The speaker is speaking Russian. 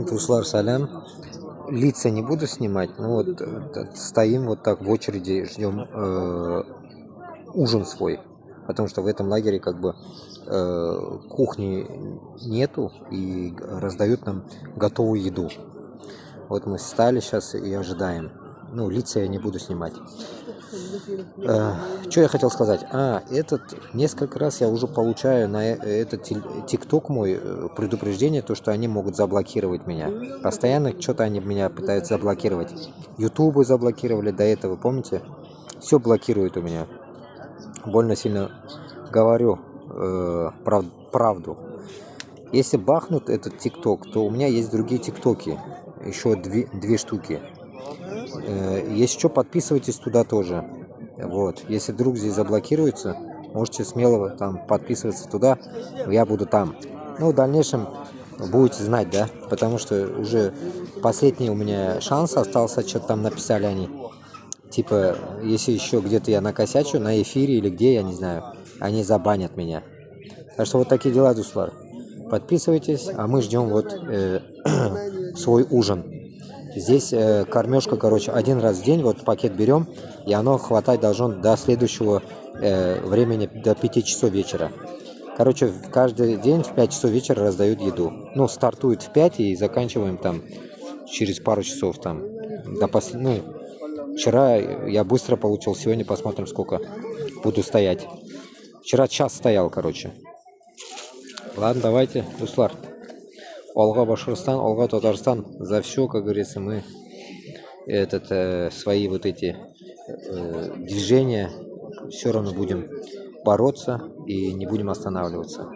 Туслар салям. Лица не буду снимать, но вот стоим вот так в очереди, ждем ужин свой. Потому что в этом лагере как бы кухни нету и раздают нам готовую еду. Вот мы встали сейчас и ожидаем. Ну, лица я не буду снимать. Что я хотел сказать? Несколько раз я уже получаю на этот ТикТок мой предупреждение, то, что они могут заблокировать меня. Постоянно что-то они меня пытаются заблокировать. Ютубы заблокировали до этого, помните? Все блокируют у меня. Больно сильно говорю правду. Если бахнут этот ТикТок, то у меня есть другие ТикТоки. Еще две штуки. Если что, подписывайтесь туда тоже. Вот. Если вдруг здесь заблокируется, можете смело там подписываться туда, я буду там. Ну, в дальнейшем будете знать, да, потому что уже последний у меня шанс остался, что-то там написали они. Типа, если еще где-то я накосячу, на эфире или где, я не знаю, они забанят меня. Так что вот такие дела, Дуслар. Подписывайтесь, а мы ждем вот свой ужин. Здесь кормежка, короче, один раз в день, вот пакет берем, и оно хватать должно до следующего времени, до 5 часов вечера. Короче, каждый день в 5 часов вечера раздают еду. Ну, стартует в 5 и заканчиваем там через пару часов там. Вчера я быстро получил, сегодня посмотрим, сколько буду стоять. Вчера час стоял, короче. Ладно, давайте, Дуслар. Олга Башкортостан, Олга Татарстан. За все, как говорится, мы свои вот эти движения все равно будем бороться и не будем останавливаться.